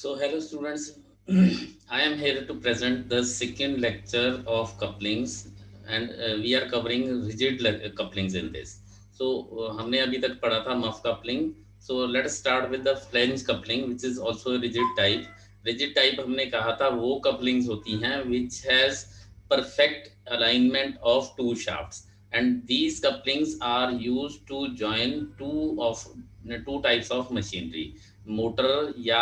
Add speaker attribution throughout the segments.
Speaker 1: So hello students, I am here to present the second lecture of couplings and we are covering rigid couplings in this. So हमने अभी तक पढ़ा था muff coupling. So let's start with the flange coupling which is also a rigid type. Rigid type हमने कहा था वो couplings होती हैं which has perfect alignment of two shafts and these couplings are used to join two types of machinery. Motor या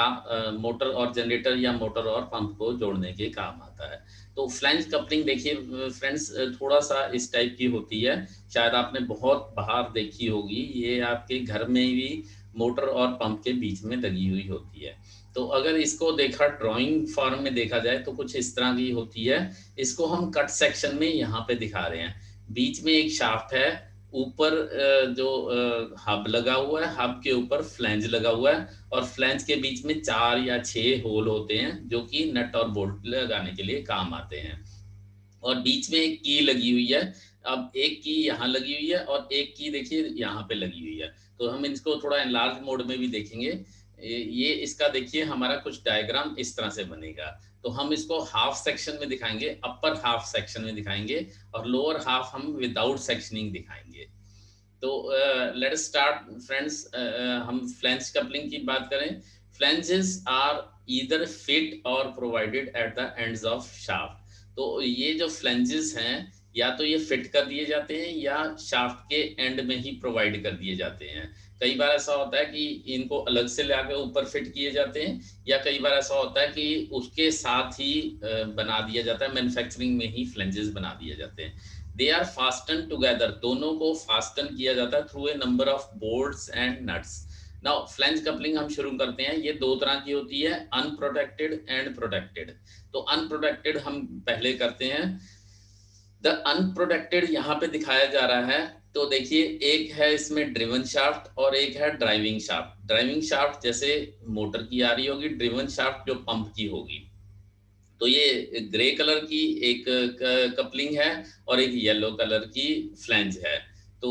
Speaker 1: motor और generator या motor और पंप को जोड़ने के काम आता है। तो फ्लैंज कपलिंग देखिए फ्रेंड्स, थोड़ा सा इस टाइप की होती है, शायद आपने बहुत बाहर देखी होगी, ये आपके घर में भी मोटर और पंप के बीच में लगी हुई होती है। तो अगर इसको देखा ड्राइंग फॉर्म में देखा जाए तो कुछ इस तरह की होती है। इसको हम कट सेक्शन में यहाँ पे दिखा रहे हैं। बीच में एक शाफ्ट है, ऊपर जो हब लगा हुआ है, हब के ऊपर फ्लैंज लगा हुआ है और फ्लैंज के बीच में 4 या 6 होल होते हैं जो कि नट और बोल्ट लगाने के लिए काम आते हैं। और बीच में एक की लगी हुई है। अब एक की यहाँ लगी हुई है और एक की देखिए यहाँ पे लगी हुई है। तो हम इसको थोड़ा एनलार्ज मोड में भी देखेंगे। ये इसका देखिए हमारा कुछ डायग्राम इस तरह से बनेगा। तो हम इसको हाफ सेक्शन में दिखाएंगे, अपर हाफ सेक्शन में दिखाएंगे और लोअर हाफ हम विदाउट सेक्शनिंग दिखाएंगे। तो लेट अस स्टार्ट फ्रेंड्स। हम फ्लैंज कपलिंग की बात करें। फ्लैंजेस आर ईदर फिट और provided at the ends of shaft. तो ये जो फ्लैंजेस हैं या तो ये फिट कर दिए जाते हैं या शाफ्ट के एंड में ही प्रोवाइड कर दिए जाते हैं। कई बार ऐसा होता है कि इनको अलग से लाके ऊपर फिट किए जाते हैं या कई बार ऐसा होता है कि उसके साथ ही बना दिया जाता है, मैन्युफैक्चरिंग में ही फ्लैंजेस बना दिए जाते हैं। दे आर फास्टन टुगेदर, दोनों को फास्टन किया जाता है through a number of bolts and nuts. Now flange coupling हम शुरू करते हैं। ये दो तरह की होती है, अनप्रोटेक्टेड एंड प्रोटेक्टेड। तो अनप्रोटेक्टेड हम पहले करते हैं। द अनप्रोटेक्टेड यहाँ पे दिखाया जा रहा है। तो देखिए एक है इसमें ड्रिवन शाफ्ट और एक है ड्राइविंग शाफ्ट। ड्राइविंग शाफ्ट जैसे मोटर की आ रही होगी, ड्रिवन शाफ्ट जो पंप की होगी। तो ये ग्रे कलर की एक कपलिंग है और एक येलो कलर की फ्लैंज है। तो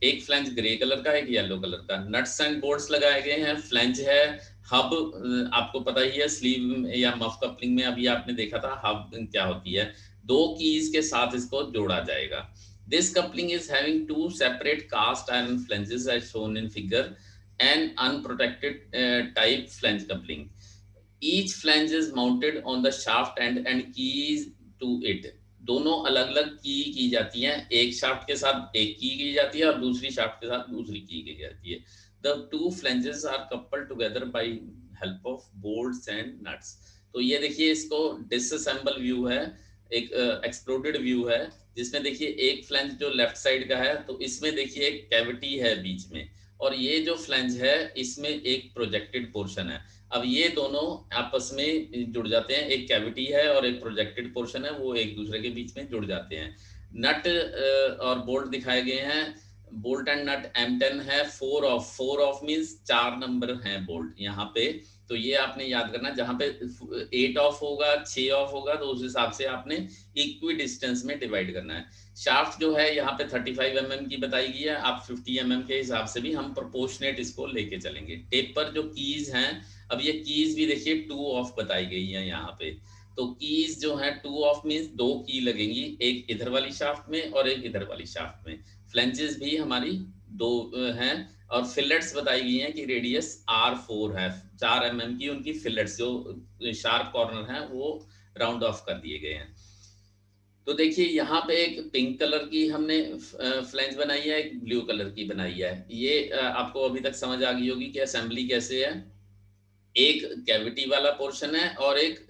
Speaker 1: एक फ्लैंज ग्रे कलर का, एक येलो कलर का। नट्स एंड बोल्ट्स लगाए गए हैं। फ्लैंज है, हब आपको पता ही है, स्लीव या मफ कपलिंग में अभी आपने देखा था हब क्या होती है। दो कीज के साथ इसको जोड़ा जाएगा। This coupling is having two separate cast iron flanges as shown in figure and unprotected type flange coupling. Each flange is mounted on the shaft and keys to it. दोनों अलग अलग की जाती हैं। एक शाफ्ट के साथ एक की जाती है और दूसरी शाफ्ट के साथ दूसरी की जाती है। The two flanges are coupled together by help of bolts and nuts. तो ये देखिए इसको डिसअसेंबल व्यू है, एक एक्सप्लोडेड व्यू है, जिसमें देखिए एक फ्लैंज जो लेफ्ट साइड का है तो इसमें देखिए एक कैविटी है बीच में, और ये जो फ्लैंज है इसमें एक प्रोजेक्टेड पोर्शन है। अब ये दोनों आपस में जुड़ जाते हैं, एक कैविटी है और एक प्रोजेक्टेड पोर्शन है, वो एक दूसरे के बीच में जुड़ जाते हैं। नट और बोल्ट दिखाए गए हैं। बोल्ट एंड नट M10 है। फोर ऑफ मींस 4 नंबर हैं बोल्ट यहाँ पे। तो ये आपने याद करना, जहाँ पे 8 ऑफ होगा, 6 ऑफ होगा, तो उस हिसाब से आपने इक्वी डिस्टेंस में डिवाइड करना है। शाफ्ट जो है यहाँ पे 35 mm की बताई गई है। आप 50 mm के हिसाब से भी हम प्रोपोर्शनेट इसको लेके चलेंगे। टेप पर जो कीज हैं, अब ये कीज भी देखिए 2 ऑफ बताई गई है यहाँ पे। तो कीज जो है 2 ऑफ मींस 2 की लगेंगी, एक इधर वाली शाफ्ट में और एक इधर वाली शाफ्ट में। फ्लैंजेस भी हमारी 2 हैं। और फिलेट्स बताई गई हैं कि रेडियस R4 है, 4 mm की उनकी फिलेट्स जो शार्प कॉर्नर हैं वो राउंड ऑफ कर दिए गए हैं। तो देखिए यहाँ पे एक पिंक कलर की हमने फ्लैंज बनाई है, एक ब्लू कलर की बनाई है। ये आपको अभी तक समझ आ गई होगी कि असेंबली कैसे है। एक कैविटी वाला पोर्शन है और एक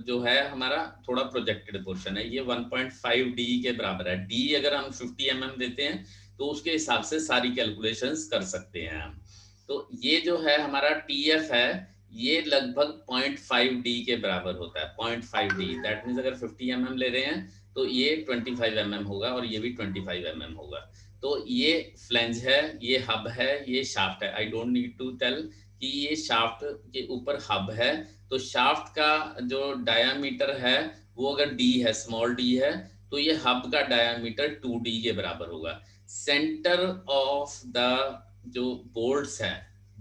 Speaker 1: जो है हमारा थोड़ा प्रोजेक्टेड पोर्शन है। ये 1.5 डी के बराबर है। डी अगर हम 50 mm देते हैं तो उसके हिसाब से सारी कैलकुलेशंस कर सकते हैं हम। तो ये जो है हमारा TF है, ये लगभग 0.5 डी के बराबर होता है। 0.5 डी दैट मीन्स अगर 50 mm ले रहे हैं तो ये 25 mm होगा और ये भी 25 mm होगा। तो ये फ्लैंज है, ये हब है, ये शाफ्ट है। I don't need to tell कि ये शाफ्ट के ऊपर हब है। तो शाफ्ट का जो डायामीटर है वो अगर डी है, स्मॉल डी है, तो ये हब का डायामीटर 2D के बराबर होगा। सेंटर ऑफ द जो बोल्ट्स है,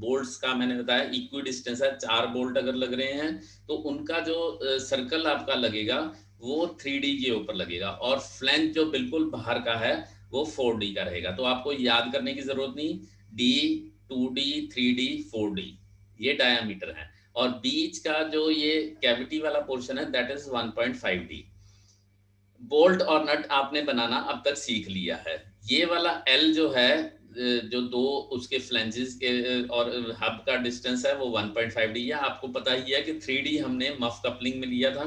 Speaker 1: बोल्ट्स का मैंने बताया इक्वी डिस्टेंस है, 4 बोल्ट अगर लग रहे हैं तो उनका जो सर्कल आपका लगेगा वो 3D के ऊपर लगेगा, और फ्लैंज जो बिल्कुल बाहर का है वो 4D का रहेगा। तो आपको याद करने की जरूरत नहीं, डी, 2D, 3D, 4D ये डायामीटर है, और बीच का जो ये कैविटी वाला पोर्शन है दैट इज 1.5D। बोल्ट और नट आपने बनाना अब तक सीख लिया है। ये वाला एल जो है, जो दो उसके फ्लैंजेस के और हब का डिस्टेंस है वो 1.5D है। आपको पता ही है कि 3D हमने मफ कपलिंग में लिया था,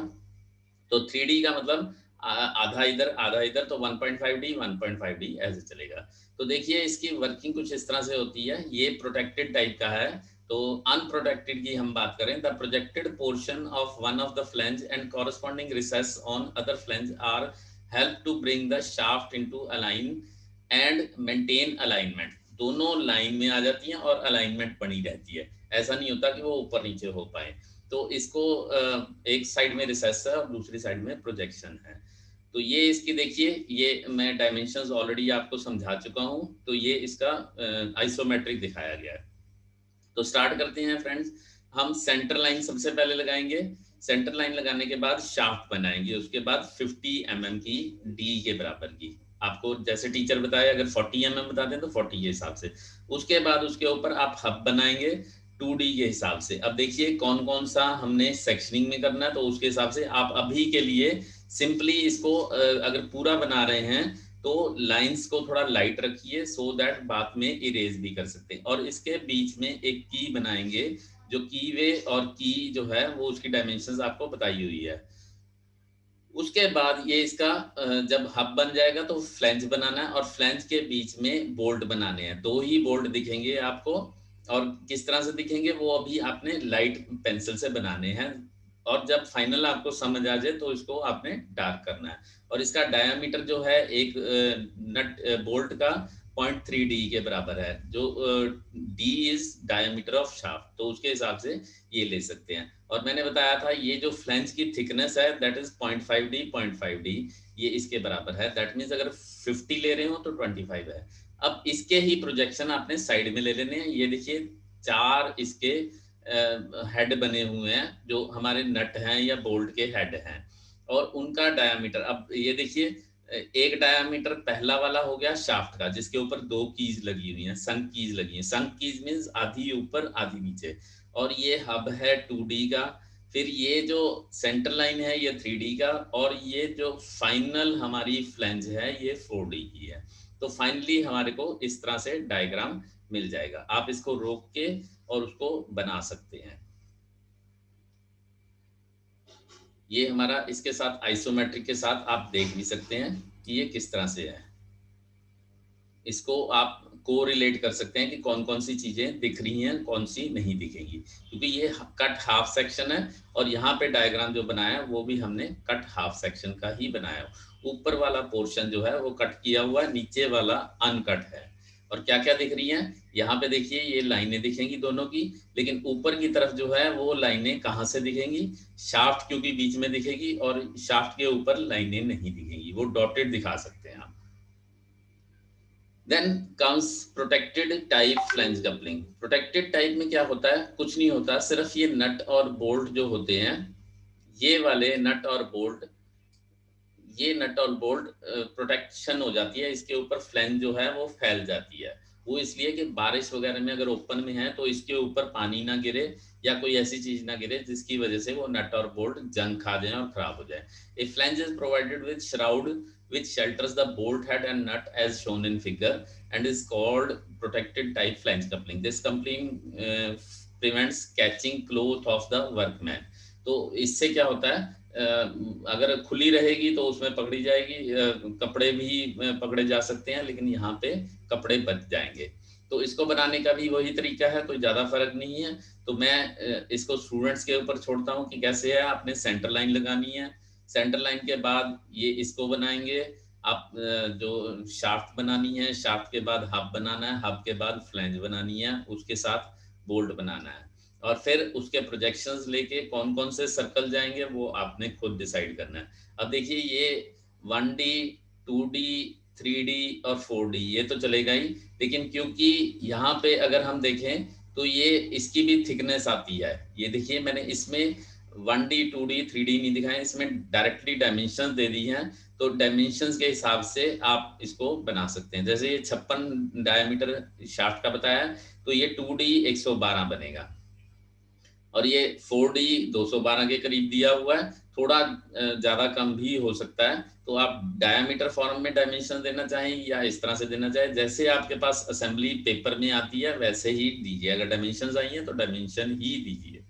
Speaker 1: तो 3D का मतलब आधा इधर आधा इधर, तो 1.5D 1.5D ऐसे चलेगा। तो देखिए इसकी वर्किंग कुछ इस तरह से होती है। ये प्रोटेक्टेड टाइप का है। तो अनप्रोटेक्टेड की हम बात करें, the projected portion of one of the flange and corresponding recess on other flange are help to bring the shaft into align and maintain alignment. दोनों लाइन में आ जाती हैं और अलाइनमेंट बनी रहती है, ऐसा नहीं होता कि वो ऊपर नीचे हो पाए। तो इसको एक साइड में रिसेस है और दूसरी साइड में प्रोजेक्शन है। तो ये इसकी देखिए, ये मैं डायमेंशंस ऑलरेडी आपको समझा चुका हूँ, तो ये इसका आइसोमेट्रिक दिखाया गया है। तो स्टार्ट करते हैं फ्रेंड्स। हम सेंटर लाइन सबसे पहले लगाएंगे, सेंटर लाइन लगाने के बाद शाफ्ट बनाएंगे, उसके बाद 50 mm की डी के बराबर की, आपको जैसे टीचर बताया अगर 40 mm बताते हैं तो 40 के हिसाब से। उसके बाद उसके ऊपर आप हब बनाएंगे 2D के हिसाब से। अब देखिए कौन कौन सा हमने सेक्शनिंग में करना है, तो उसके हिसाब से आप अभी के लिए सिंपली इसको अगर पूरा बना रहे हैं तो लाइंस को थोड़ा लाइट रखिए सो दैट बाद में इरेज भी कर सकते हैं। और इसके बीच में एक की बनाएंगे, जो की वे और की जो है वो उसकी डायमेंशंस आपको बताई हुई है। उसके बाद ये इसका जब हब बन जाएगा तो फ्लैंज बनाना है, और फ्लैंज के बीच में बोल्ट बनाने हैं। दो ही बोल्ट दिखेंगे आपको, और किस तरह से दिखेंगे वो अभी आपने लाइट पेंसिल से बनाने हैं, और जब फाइनल आपको समझ आ जाए तो इसको आपने डार्क करना है। और इसका डायामीटर जो है एक नट बोल्ट का 0.3D के बराबर है, जो D is diameter of shaft, तो उसके हिसाब से ये ले सकते हैं। और मैंने बताया था ये जो फ्लैंज की थिकनेस है दैट इज 0.5D 0.5D, ये इसके बराबर है। दैट मीन्स अगर 50 ले रहे हो तो 25 है। अब इसके ही प्रोजेक्शन आपने साइड में ले लेने हैं। ये देखिए 4 इसके हेड बने हुए हैं जो हमारे नट हैं या बोल्ट के हेड हैं, और उनका डायामीटर अब ये देखिए, एक डायामीटर पहला वाला हो गया शाफ्ट का, जिसके ऊपर 2 कीज लगी हुई हैं, संक कीज लगी हैं। संक कीज मींस आधी ऊपर आधी नीचे, और ये हब है 2D का। फिर ये जो सेंटर लाइन है ये 3D का, और ये जो फाइनल हमारी फ्लैंज है ये 4D की है। तो फाइनली हमारे को इस तरह से डायग्राम मिल जाएगा। आप इसको रोक के और उसको बना सकते हैं। ये हमारा इसके साथ आइसोमेट्रिक के साथ आप देख भी सकते हैं कि ये किस तरह से है। इसको आप को रिलेट कर सकते हैं कि कौन कौन सी चीजें दिख रही हैं, कौन सी नहीं दिखेंगी, क्योंकि ये कट हाफ सेक्शन है, और यहाँ पे डायग्राम जो बनाया वो भी हमने कट हाफ सेक्शन का ही बनाया। ऊपर वाला पोर्शन जो है वो कट किया हुआ है, नीचे वाला अनकट है। और क्या क्या दिख रही हैं, यहाँ पे देखिए ये लाइनें दिखेंगी दोनों की, लेकिन ऊपर की तरफ जो है वो लाइनें कहाँ से दिखेंगी, शाफ्ट क्योंकि बीच में दिखेगी, और शाफ्ट के ऊपर लाइनें नहीं दिखेंगी, वो डॉटेड दिखा सकते हैं आप। Then comes protected type flange coupling. Protected type में क्या होता है, कुछ नहीं होता, सिर्फ ये नट और बोल्ट जो होते हैं, ये वाले नट और बोल्ट, ये नट और बोल्ट प्रोटेक्शन हो जाती है, इसके ऊपर फ्लैंज जो है वो फैल जाती है। वो इसलिए कि बारिश वगैरह में अगर ओपन में है तो इसके ऊपर पानी ना गिरे या कोई ऐसी चीज ना गिरे जिसकी वजह से वो नट और बोल्ट जंग खा जाए और खराब हो जाए। A flange is provided with shroud which shelters the bolt head and nut as shown in figure and is called protected type flange coupling. This coupling prevents catching cloth of the workman. तो इससे क्या होता है, अगर खुली रहेगी तो उसमें पकड़ी जाएगी, कपड़े भी पकड़े जा सकते हैं, लेकिन यहाँ पे कपड़े बच जाएंगे। तो इसको बनाने का भी वही तरीका है, कोई ज़्यादा फर्क नहीं है। तो मैं इसको स्टूडेंट्स के ऊपर छोड़ता हूँ कि कैसे है। आपने सेंटर लाइन लगानी है, सेंटर लाइन के बाद ये इसको बनाएंगे आप, जो शाफ्ट बनानी है, शाफ्ट के बाद हब बनाना है, हब के बाद फ्लैंज बनानी है, उसके साथ बोल्ट बनाना है, और फिर उसके प्रोजेक्शंस लेके कौन कौन से सर्कल जाएंगे वो आपने खुद डिसाइड करना है। अब देखिए ये 1D 2D 3D और 4D ये तो चलेगा ही, लेकिन क्योंकि यहाँ पे अगर हम देखें तो ये इसकी भी थिकनेस आती है। ये देखिए मैंने इसमें 1D 2D 3D नहीं दिखाए, इसमें डायरेक्टली डायमेंशन दे दी हैं। तो डायमेंशंस के हिसाब से आप इसको बना सकते हैं। जैसे ये 56 डायमीटर शाफ्ट का बताया है, तो ये 2D 112 बनेगा, और ये 4D 212 के करीब दिया हुआ है। थोड़ा ज़्यादा कम भी हो सकता है। तो आप डायमीटर फॉर्म में डायमेंशन देना चाहें या इस तरह से देना चाहें, जैसे आपके पास असेंबली पेपर में आती है वैसे ही दीजिए। अगर डायमेंशन आई हैं तो डायमेंशन ही दीजिए।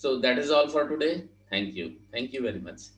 Speaker 1: So that is all for today. Thank you very much.